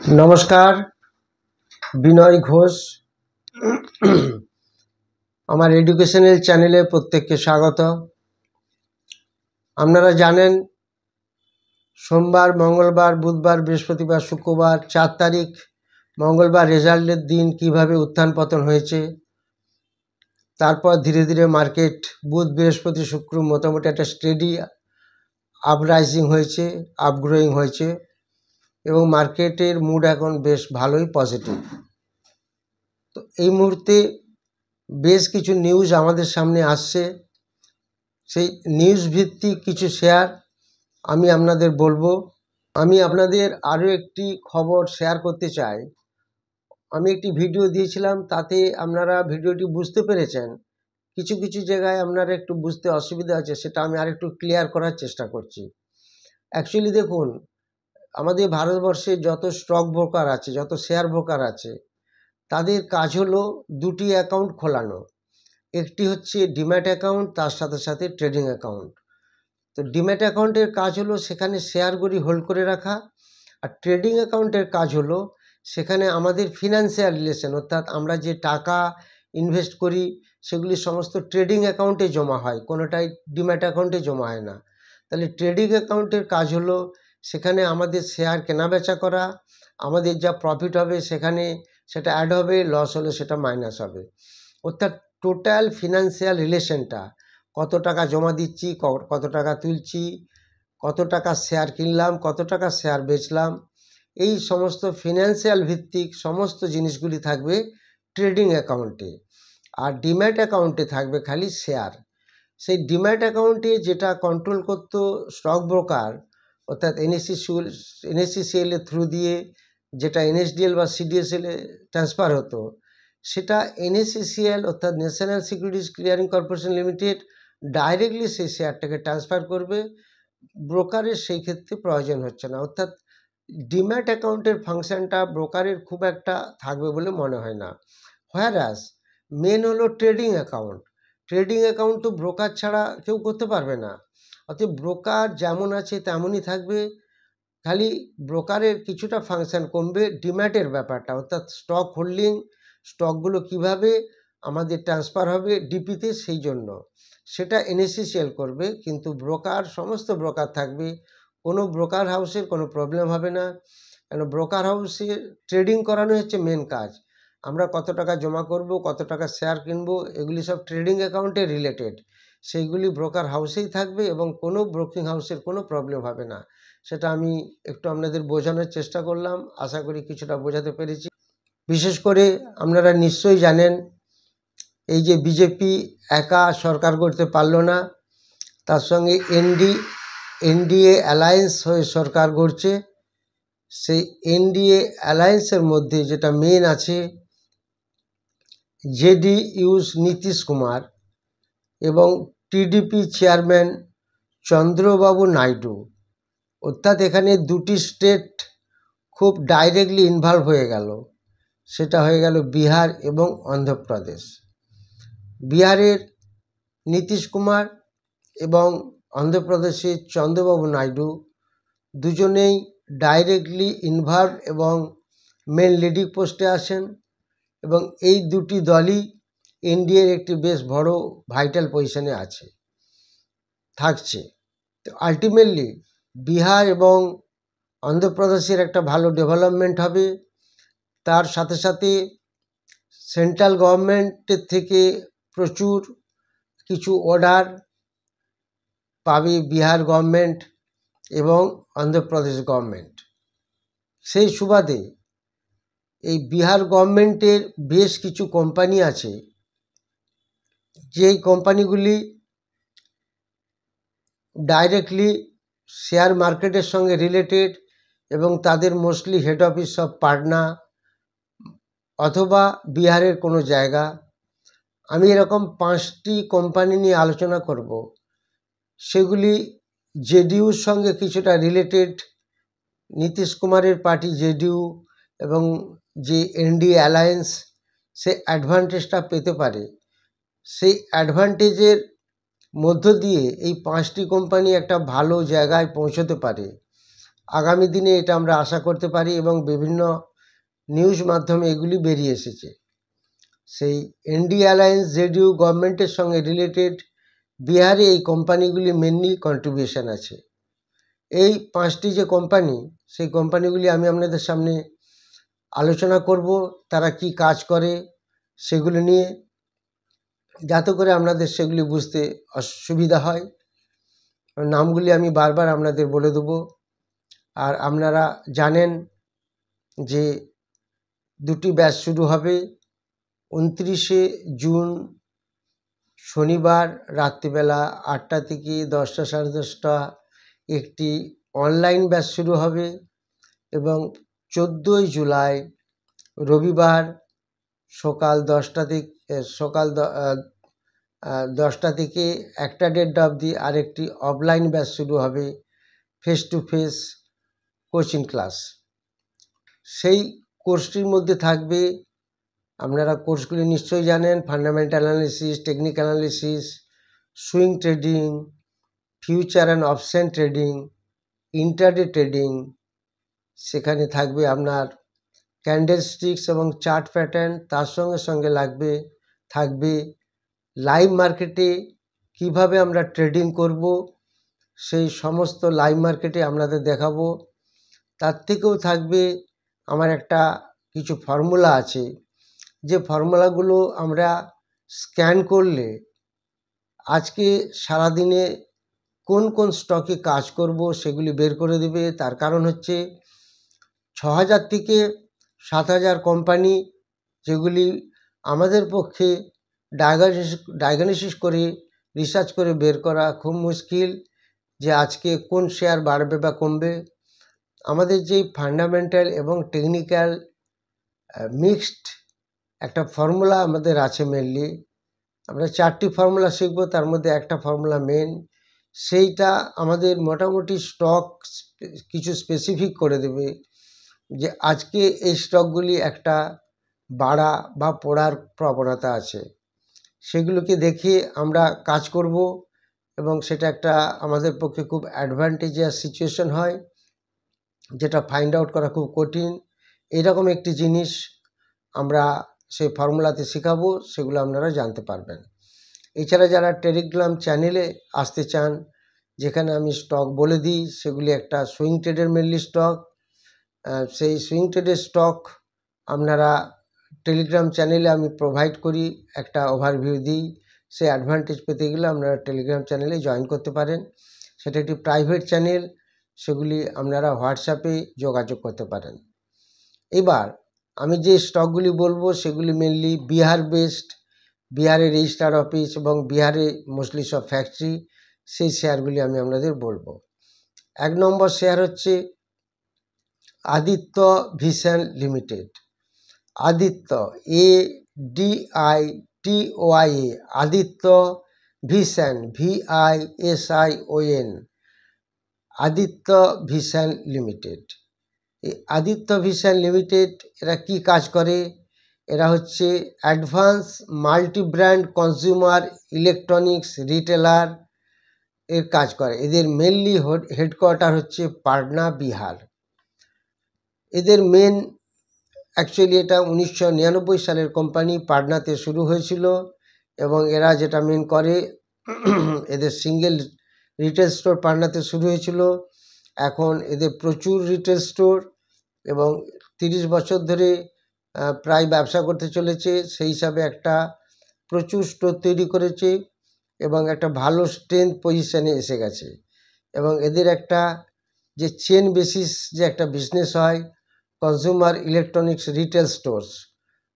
নমস্কার, বিনয় ঘোষ আমার এডুকেশনাল চ্যানেলে প্রত্যেককে স্বাগত। আপনারা জানেন সোমবার, মঙ্গলবার, বুধবার, বৃহস্পতিবার, শুক্রবার 4 তারিখ মঙ্গলবার রেজাল্টের দিন কিভাবে উত্থান পতন হয়েছে। তারপর ধীরে ধীরে মার্কেট বুধ, বৃহস্পতি, শুক্র মোটামুটি একটা স্টেডি আপরাইজিং হয়েছে, আপগ্রোয়িং হয়েছে এবং মার্কেটের মুড এখন বেশ ভালোই পজিটিভ। তো এই মুহূর্তে বেশ কিছু নিউজ আমাদের সামনে আসছে, সেই নিউজ ভিত্তিক কিছু শেয়ার আমি আপনাদের বলবো। আমি আপনাদের আরও একটি খবর শেয়ার করতে চাই। আমি একটি ভিডিও দিয়েছিলাম, তাতে আপনারা ভিডিওটি বুঝতে পেরেছেন। কিছু কিছু জায়গায় আপনারা একটু বুঝতে অসুবিধা আছে, সেটা আমি আরেকটু ক্লিয়ার করার চেষ্টা করছি। অ্যাকচুয়ালি দেখুন, আমাদের ভারতবর্ষে যত স্টক ব্রোকার আছে, যত শেয়ার ব্রোকার আছে, তাদের কাজ হলো দুটি অ্যাকাউন্ট খোলানো। একটি হচ্ছে ডিম্যাট অ্যাকাউন্ট, তার সাথে সাথে ট্রেডিং অ্যাকাউন্ট। তো ডিম্যাট অ্যাকাউন্টের কাজ হলো সেখানে শেয়ারগুলি হোল্ড করে রাখা, আর ট্রেডিং অ্যাকাউন্টের কাজ হলো সেখানে আমাদের ফিনান্সিয়াল রিলেশন, অর্থাৎ আমরা যে টাকা ইনভেস্ট করি সেগুলি সমস্ত ট্রেডিং অ্যাকাউন্টে জমা হয়, কোনোটাই ডিম্যাট অ্যাকাউন্টে জমা হয় না। তাহলে ট্রেডিং অ্যাকাউন্টের কাজ হলো সেখানে আমাদের শেয়ার কেনাবেচা করা, আমাদের যা প্রফিট হবে সেখানে সেটা অ্যাড হবে, লস হলে সেটা মাইনাস হবে। অর্থাৎ টোটাল ফিনান্সিয়াল রিলেশনটা, কত টাকা জমা দিচ্ছি, কত টাকা তুলছি, কত টাকা শেয়ার কিনলাম, কত টাকা শেয়ার বেচলাম, এই সমস্ত ফিনান্সিয়াল ভিত্তিক সমস্ত জিনিসগুলি থাকবে ট্রেডিং অ্যাকাউন্টে। আর ডিম্যাট অ্যাকাউন্টে থাকবে খালি শেয়ার। সেই ডিম্যাট অ্যাকাউন্টে যেটা কন্ট্রোল করতো স্টক ব্রোকার, অর্থাৎ এনএসসিসিএল এর থ্রু দিয়ে যেটা এনএসডিএল বা সিডিএসএল এ ট্রান্সফার হতো, সেটা এনএসসিসিএল অর্থাৎ national securities clearing corporation limited directly সেই শেয়ারটাকে ট্রান্সফার করবে। ব্রোকারের সেই ক্ষেত্রে প্রয়োজন হচ্ছে না। অর্থাৎ ডিম্যাট অ্যাকাউন্টের ফাংশনটা ব্রোকারের খুব একটা থাকবে বলে মনে হয় না। হোয়ারাস মেন হলো ট্রেডিং অ্যাকাউন্ট। ট্রেডিং অ্যাকাউন্ট তো ব্রোকার ছাড়া কেউ করতে পারবে না। অর্থাৎ ব্রোকার যেমন আছে তেমনই থাকবে, খালি ব্রোকারের কিছুটা ফাংশন কমবে ডিম্যাটের ব্যাপারটা, অর্থাৎ স্টক হোল্ডিং, স্টকগুলো কিভাবে আমাদের ট্রান্সফার হবে ডিপিতে, সেই জন্য সেটা এনএসসিসিএল করবে। কিন্তু ব্রোকার, সমস্ত ব্রোকার থাকবে, কোনো ব্রোকার হাউসের কোনো প্রবলেম হবে না। কেন, ব্রোকার হাউসে ট্রেডিং করানো হচ্ছে মেন কাজ। আমরা কত টাকা জমা করব, কত টাকা শেয়ার কিনবো, এগুলি সব ট্রেডিং অ্যাকাউন্টে রিলেটেড, সেইগুলি ব্রোকার হাউসেই থাকবে এবং কোনো ব্রোকিং হাউসের কোনো প্রবলেম হবে না। সেটা আমি একটু আপনাদের বোঝানোর চেষ্টা করলাম, আশা করি কিছুটা বোঝাতে পেরেছি। বিশেষ করে আপনারা নিশ্চয়ই জানেন, এই যে বিজেপি একা সরকার করতে পারল না, তার সঙ্গে এনডিএ অ্যালায়েন্স হয়ে সরকার গড়ছে। সেই এনডিএ অ্যালায়েন্সের মধ্যে যেটা মেন আছে, জেডিইউস নীতিশ কুমার এবং টিডিপি চেয়ারম্যান চন্দ্রবাবু নাইডু। অর্থাৎ এখানে দুটি স্টেট খুব ডাইরেক্টলি ইনভলভ হয়ে গেল, সেটা হয়ে গেল বিহার এবং অন্ধ্রপ্রদেশ। বিহারের নীতিশ কুমার এবং অন্ধ্রপ্রদেশের চন্দ্রবাবু নাইডু দুজনেই ডাইরেক্টলি ইনভলভ এবং মেন লিডিং পোস্টে আছেন, এবং এই দুটি দলই এনডিএর একটি বেশ বড় ভাইটাল পজিশনে থাকছে। তো আলটিমেটলি বিহার এবং অন্ধ্রপ্রদেশের একটা ভালো ডেভেলপমেন্ট হবে। তার সাথে সাথে সেন্ট্রাল গভর্নমেন্টের থেকে প্রচুর কিছু অর্ডার পাবে বিহার গভর্নমেন্ট এবং অন্ধ্রপ্রদেশ গভর্নমেন্ট। সেই সুবাদে এই বিহার গভর্নমেন্টের বেশ কিছু কোম্পানি আছে, যেই কোম্পানিগুলি ডাইরেক্টলি শেয়ার মার্কেটের সঙ্গে রিলেটেড এবং তাদের মোস্টলি হেড অফিস সব পাটনা অথবা বিহারের কোনো জায়গা। আমি এরকম 5টি কোম্পানি নিয়ে আলোচনা করব। সেগুলি জেডিইউর সঙ্গে কিছুটা রিলেটেড, নীতিশ কুমারের পার্টি জেডিইউ এবং যে এনডিএ অ্যালায়েন্স, সে অ্যাডভান্টেজটা পেতে পারে। সেই অ্যাডভান্টেজের মধ্য দিয়ে এই 5টি কোম্পানি একটা ভালো জায়গায় পৌঁছতে পারে। আগামী দিনে এটা আমরা আশা করতে পারি এবং বিভিন্ন নিউজ মাধ্যমে এগুলি বেরিয়ে এসেছে। সেই এনডি অ্যালায়েন্স জেডিইউ গভর্নমেন্টের সঙ্গে রিলেটেড বিহারে এই কোম্পানিগুলি মেনলি কন্ট্রিবিউশন আছে। এই 5টি যে কোম্পানি, সেই কোম্পানিগুলি আমি আপনাদের সামনে আলোচনা করব, তারা কি কাজ করে সেগুলো নিয়ে, যাতে করে আপনাদের সেগুলি বুঝতে অসুবিধা হয়। নামগুলি আমি বারবার আপনাদের বলে দেবো। আর আপনারা জানেন যে 2টি ব্যাচ শুরু হবে 29শে জুন শনিবার রাত্রিবেলা 8টা থেকে 10টা সাড়ে 10টা একটি অনলাইন ব্যাচ শুরু হবে এবং 14ই জুলাই রবিবার সকাল 10টা থেকে 1:30 অবধি আরেকটি অফলাইন ব্যাচ শুরু হবে, face to face coaching class. সেই কোর্সটির মধ্যে থাকবে, আপনারা কোর্সগুলি নিশ্চয়ই জানেন, fundamental analysis, technical analysis, swing trading, future and option trading, intraday trading. সেখানে থাকবে আপনার ক্যান্ডেলস্টিক্স এবং চার্ট প্যাটার্ন। তার সঙ্গে সঙ্গে থাকবে লাইভ মার্কেটে কিভাবে আমরা ট্রেডিং করব, সেই সমস্ত লাইভ মার্কেটে আপনাদের দেখাবো। তার থেকেও থাকবে আমার কিছু ফর্মুলা আছে, যে ফর্মুলাগুলো আমরা স্ক্যান করলে আজকে সারাদিনে কোন কোন স্টকে কাজ করব সেগুলি বের করে দেবে। তার কারণ হচ্ছে 6000 থেকে 7000 কোম্পানি, যেগুলি আমাদের পক্ষে ডায়াগনোসিস করে রিসার্চ করে বের করা খুব মুশকিল যে আজকে কোন শেয়ার বাড়বে বা কমবে। আমাদের যেই ফান্ডামেন্টাল এবং টেকনিক্যাল মিক্সড একটা ফর্মুলা আমাদের আছে। মেনলি আমরা 4টি ফর্মুলা শিখব, তার মধ্যে একটা ফর্মুলা মেন, সেইটা আমাদের মোটামুটি স্টক কিছু স্পেসিফিক করে দেবে যে আজকে এই স্টকগুলি একটা বাড়া বা পড়ার প্রবণতা আছে। সেগুলোকে দেখে আমরা কাজ করব এবং সেটা একটা আমাদের পক্ষে খুব অ্যাডভান্টেজিয়াস সিচুয়েশন হয়, যেটা ফাইন্ড আউট করা খুব কঠিন। এরকম একটি জিনিস আমরা সেই ফর্মুলাতে শেখাবো, সেগুলো আপনারা জানতে পারবেন। এছাড়া যারা টেলিগ্রাম চ্যানেলে আসতে চান, যেখানে আমি স্টক বলে দিই, সেগুলি একটা সুইং ট্রেডের মেনলি স্টক। সেই সুইং ট্রেডের স্টক আপনারা টেলিগ্রাম চ্যানেলে আমি প্রোভাইড করি, একটা ওভারভিউ দিই। সেই অ্যাডভান্টেজ পেতে গেলে আপনারা টেলিগ্রাম চ্যানেলে জয়েন করতে পারেন। সেটা একটি প্রাইভেট চ্যানেল, সেগুলি আপনারা হোয়াটসঅ্যাপে যোগাযোগ করতে পারেন। এবার আমি যে স্টকগুলি বলবো সেগুলি মেনলি বিহার বেসড, বিহারে রেজিস্টার অফিস এবং বিহারে মোস্টলি সব ফ্যাক্টরি, সেই শেয়ারগুলি আমি আপনাদের বলবো। 1 নম্বর শেয়ার হচ্ছে Aditya vision limited. Aditya, ADITOY, Aditya vision, VISION, Aditya vision limited. এই আদিত্য ভিশন লিমিটেড এরা কি কাজ করে? এরা হচ্ছে advance multi brand consumer electronics retailer এর কাজ করে। এদের মেনলি হেডকোয়ার্টার হচ্ছে পাটনা, বিহার। এদের মেন অ্যাকচুয়ালি এটা 1999 সালের কোম্পানি, পাটনাতে শুরু হয়েছিল এবং এরা যেটা মেন করে, এদের সিঙ্গেল রিটেল স্টোর পাটনাতে শুরু হয়েছিল। এখন এদের প্রচুর রিটেল স্টোর এবং 30 বছর ধরে প্রায় ব্যবসা করতে চলেছে। সেই হিসাবে একটা প্রচুর স্টোর তৈরি করেছে এবং একটা ভালো স্ট্রেংথ পজিশানে এসে গেছে। এবং এদের একটা যে চেন বেসিস যে একটা বিজনেস হয়, কনজিউমার ইলেকট্রনিক্স রিটেল স্টোর্স,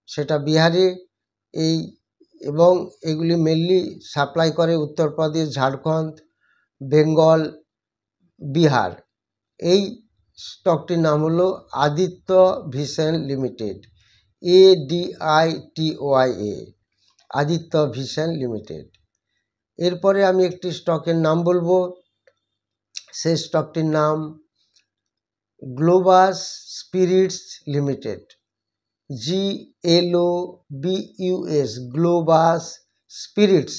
সেটা বিহারে এবং এগুলি মেনলি সাপ্লাই করে উত্তরপ্রদেশ, ঝাড়খণ্ড, বেঙ্গল, বিহার। এই স্টকটির নাম হলো Aditya vision limited, ADITOY, Aditya vision limited. এরপরে আমি একটি স্টকের নাম বলবো, সেই স্টকটির নাম Globus spirits limited, GLOBUS, Globus spirits,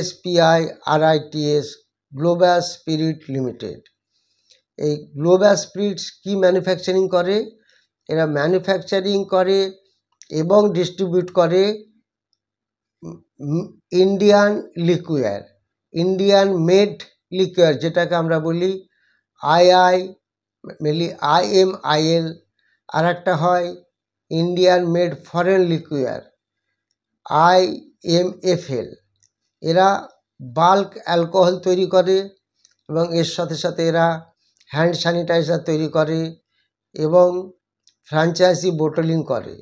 SPIRITS, Globus spirit limited. এই গ্লোবাল স্পিরিটস কি ম্যানুফ্যাকচারিং করে? এরা ম্যানুফ্যাকচারিং করে এবং ডিস্ট্রিবিউট করে ইন্ডিয়ান লিকুয়ার, ইন্ডিয়ান মেড লিকুয়ার, যেটাকে আমরা বলি IMIL, আর একটা হয় ইন্ডিয়ান মেড ফরেন লিকুয়ার IMFL। এরা বাল্ক অ্যালকোহল তৈরি করে এবং এর সাথে সাথে এরা হ্যান্ড স্যানিটাইজার তৈরি করে এবং ফ্র্যাঞ্চাইজি বোটলিং করে।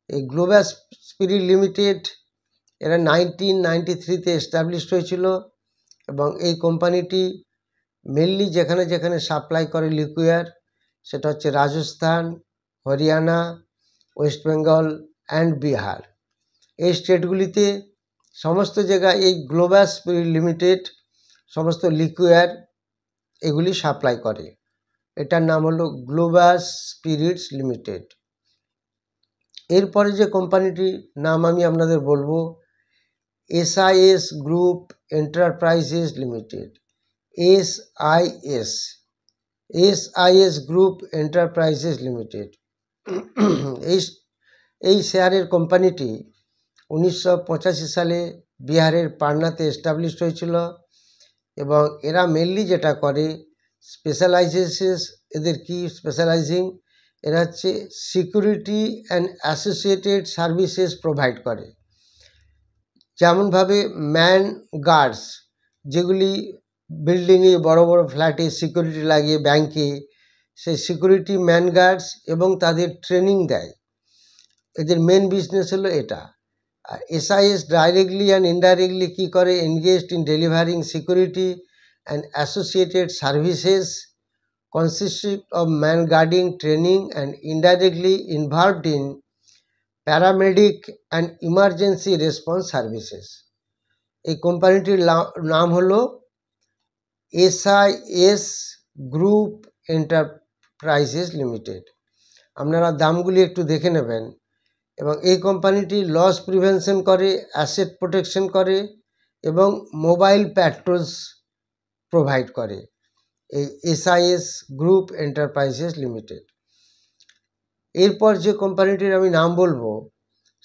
এই গ্লোবাল স্পিরিট লিমিটেড এরা 1993-তে এস্টাবলিশড হয়েছিল এবং এই কোম্পানিটি মেনলি যেখানে যেখানে সাপ্লাই করে লিকুয়ার, সেটা হচ্ছে রাজস্থান, হরিয়ানা, ওয়েস্ট বেঙ্গল অ্যান্ড বিহার। এই স্টেটগুলিতে সমস্ত জায়গায় এই গ্লোবাল স্পিরিট লিমিটেড সমস্ত লিকুয়ার এগুলি সাপ্লাই করে। এটার নাম হলো গ্লোবাল স্পিরিটস লিমিটেড। এরপরে যে কোম্পানিটির নাম আমি আপনাদের বলবো, SIS group enterprises limited. SIS group enterprises limited. এই শেয়ারের কোম্পানিটি 1985 সালে বিহারের পাটনাতে এস্টাবলিশড হয়েছিল এবং এরা মেনলি যেটা করে স্পেশালাইজেশন, এদের কি স্পেশালাইজিং, এরা হচ্ছে security and associated services provide করে। যেমনভাবে ম্যান গার্ডস, যেগুলি বিল্ডিংয়ে বড় বড় ফ্ল্যাটে সিকিউরিটি লাগিয়ে ব্যাংকে, সেই সিকিউরিটি ম্যান গার্ডস এবং তাদের ট্রেনিং দেয়। এদের মেন বিজনেস হলো এটা। আর SIS ডাইরেক্টলি অ্যান্ড ইনডাইরেক্টলি কী করে, engaged in delivering security and associated services consisted of man guarding training and indirectly involved in paramedic and emergency response services. এই কোম্পানিটির নাম হলো SIS গ্রুপ এন্টারপ্রাইজেস লিমিটেড। আপনারা দামগুলি একটু দেখে নেবেন। এবং এই কোম্পানিটি লস প্রিভেনশন করে, অ্যাসেট প্রোটেকশন করে এবং মোবাইল প্যাট্রোলস প্রোভাইড করে, এই SIS গ্রুপ এন্টারপ্রাইজেস লিমিটেড। এরপর যে কোম্পানিটির আমি নাম বলবো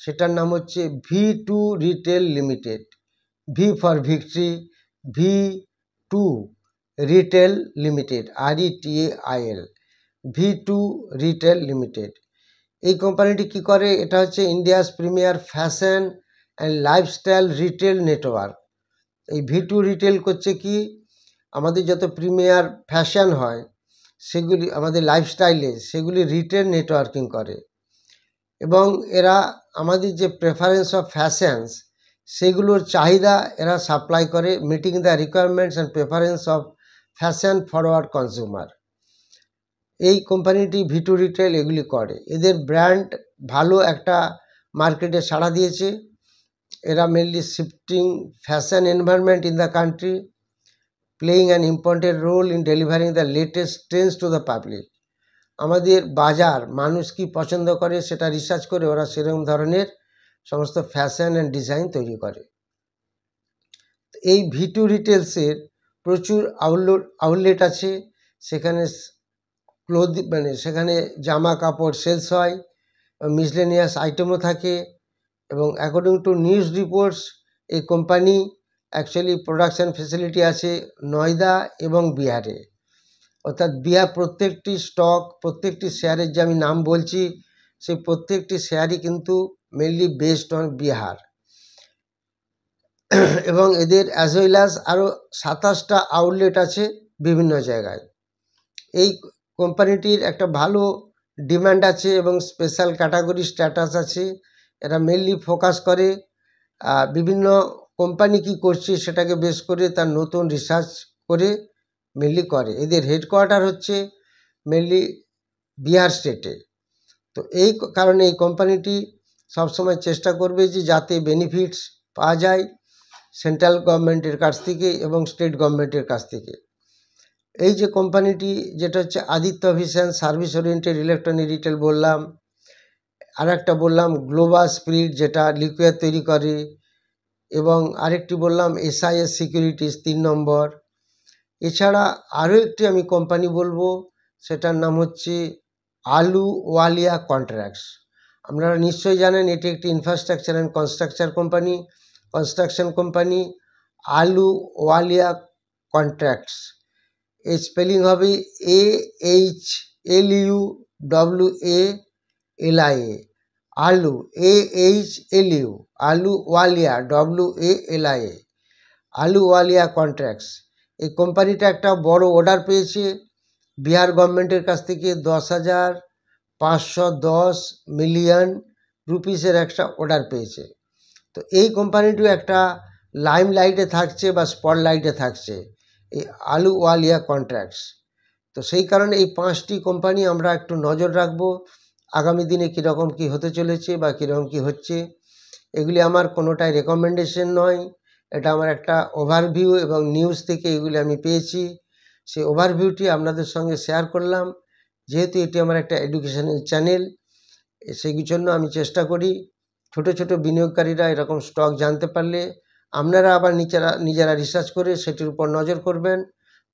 সেটার নাম হচ্ছে V2 retail limited. V for victory, V2 retail limited, RETAIL, V2 retail limited. এই কোম্পানিটি কি করে, এটা হচ্ছে India's premier fashion and lifestyle retail network. এই V2 রিটেল করছে কি, আমাদের যত প্রিমিয়ার ফ্যাশন হয় সেগুলি আমাদের লাইফস্টাইলে, সেগুলি রিটেল নেটওয়ার্কিং করে এবং এরা আমাদের যে প্রেফারেন্স অফ ফ্যাশনস সেগুলোর চাহিদা এরা সাপ্লাই করে, meeting the requirements and preference of fashion forward consumer. এই কোম্পানিটি V2 রিটেল এগুলি করে। এদের ব্র্যান্ড ভালো একটা মার্কেটে সাড়া দিয়েছে। এরা mainly shifting fashion environment in the country, playing an important role in delivering the latest trends to the public. আমাদের বাজার মানুষ কি পছন্দ করে সেটা রিসার্চ করে ওরা সেরকম ধরনের সমস্ত ফ্যাশন অ্যান্ড ডিজাইন তৈরি করে। এই V2 রিটেলসের প্রচুর আউটলেট আছে, সেখানে সেখানে জামা কাপড় সেলস হয়, মিসলেনিয়াস আইটেমও থাকে এবং অ্যাকর্ডিং টু নিউজ রিপোর্টস এই কোম্পানি অ্যাকচুয়ালি প্রোডাকশান ফেসিলিটি আছে নয়দা এবং বিহারে। অর্থাৎ বিহার প্রত্যেকটি স্টক, প্রত্যেকটি শেয়ারের যে আমি নাম বলছি সেই প্রত্যেকটি শেয়ারই কিন্তু মেনলি বেসড অন বিহার। এবং এদের অ্যাজ ওয়েল অ্যাজ আরও 27টা আউটলেট আছে বিভিন্ন জায়গায়। এই কোম্পানিটির একটা ভালো ডিমান্ড আছে এবং স্পেশাল ক্যাটাগরি স্ট্যাটাস আছে। এরা মেনলি ফোকাস করে বিভিন্ন কোম্পানি কি করছে সেটাকে বেস করে তার নতুন রিসার্চ করে মেনলি করে। এদের হেডকোয়ার্টার হচ্ছে মেনলি বিহার স্টেটে। তো এই কারণে এই কোম্পানিটি সবসময় চেষ্টা করবে যে যাতে বেনিফিটস পাওয়া যায় সেন্ট্রাল গভর্নমেন্টের কাছ থেকে এবং স্টেট গভর্নমেন্টের কাছ থেকে। এই যে কোম্পানিটি যেটা হচ্ছে Aditya vision service oriented electronic retail বললাম, আর একটা বললাম গ্লোবাল স্পিরিট যেটা লিকুইড তৈরি করে, এবং আরেকটি বললাম SIS সিকিউরিটিস 3 নম্বর। এছাড়া আরও একটি আমি কোম্পানি বলবো, সেটার নাম হচ্ছে আলুওয়ালিয়া কন্ট্রাক্টস। আপনারা নিশ্চয়ই জানেন এটি একটি infrastructure and construction company. Ahluwalia contracts, এর স্পেলিং হবে AHLUWALIA, আলু AHLU, Ahluwalia WALIA, Ahluwalia contracts. এই কোম্পানিটা একটা বড় অর্ডার পেয়েছে বিহার গভর্নমেন্টের কাছ থেকে। 10,510 মিলিয়ন রুপিসের একটা অর্ডার পেয়েছে। তো এই কোম্পানিটিও একটা লাইমলাইটে থাকছে বা স্পটলাইটে থাকছে, এই আলুওয়ালিয়া কন্ট্রাক্টস। তো সেই কারণে এই 5টি কোম্পানি আমরা একটু নজর রাখবো আগামী দিনে কীরকম কী হতে চলেছে বা কীরকম কী হচ্ছে। এগুলি আমার কোনোটাই রেকমেন্ডেশন নয়, এটা আমার একটা ওভারভিউ এবং নিউজ থেকে এগুলি আমি পেয়েছি। সেই ওভারভিউটি আপনাদের সঙ্গে শেয়ার করলাম। যেহেতু এটি আমার একটা এডুকেশনাল চ্যানেল, সেই জন্য আমি চেষ্টা করি ছোট ছোট বিনিয়োগকারীরা এরকম স্টক জানতে পারলে আপনারা আবার নিজেরা রিসার্চ করে সেটির উপর নজর করবেন,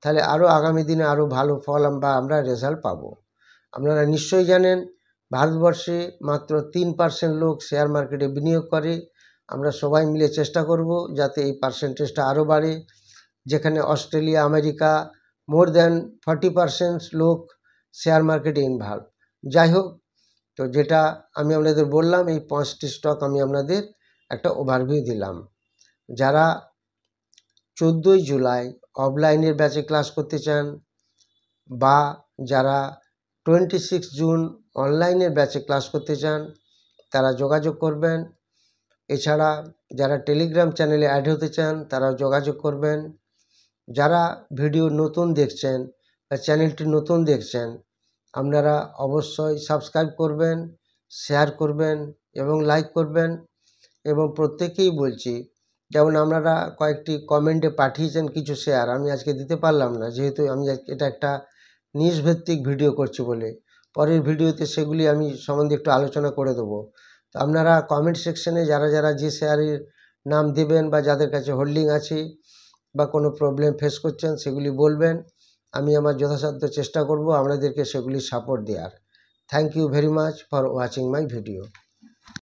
তাহলে আরও আগামী দিনে আরও ভালো ফল বা আমরা রেজাল্ট পাবো। আপনারা নিশ্চয়ই জানেন ভারতবর্ষে মাত্র 3% লোক শেয়ার মার্কেটে বিনিয়োগ করে। আমরা সবাই মিলে চেষ্টা করব যাতে এই পার্সেন্টেজটা আরও বাড়ে, যেখানে অস্ট্রেলিয়া, আমেরিকা মোর দ্যান 40% লোক শেয়ার মার্কেটে ইনভলভ। যাই হোক, তো যেটা আমি আপনাদের বললাম, এই 5টি স্টক আমি আপনাদের একটা ওভারভিউ দিলাম। যারা 14ই জুলাই অফলাইনের ব্যাচে ক্লাস করতে চান বা যারা 26 জুন অনলাইনের ব্যাচে ক্লাস করতে চান, তারা যোগাযোগ করবেন। এছাড়া যারা টেলিগ্রাম চ্যানেলে অ্যাড হতে চান তারাও যোগাযোগ করবেন। যারা ভিডিও নতুন দেখছেন বা চ্যানেলটি নতুন দেখছেন, আপনারা অবশ্যই সাবস্ক্রাইব করবেন, শেয়ার করবেন এবং লাইক করবেন। এবং প্রত্যেকেই বলছি, যেমন আপনারা কয়েকটি কমেন্টে পাঠিয়েছেন কিছু শেয়ার, আমি আজকে দিতে পারলাম না, যেহেতু আমি এটা একটা নিউজ ভিত্তিক ভিডিও করছি বলে। পরের ভিডিওতে সেগুলি আমি সম্বন্ধে একটু আলোচনা করে দেবো। তো আপনারা কমেন্ট সেকশনে যারা যারা যে শেয়ারের নাম দেবেন বা যাদের কাছে হোল্ডিং আছে বা কোনো প্রবলেম ফেস করছেন সেগুলি বলবেন। আমি আমার যথাসাধ্য চেষ্টা করব আপনাদেরকে সেগুলি সাপোর্ট দেওয়ার। Thank you very much for watching my video.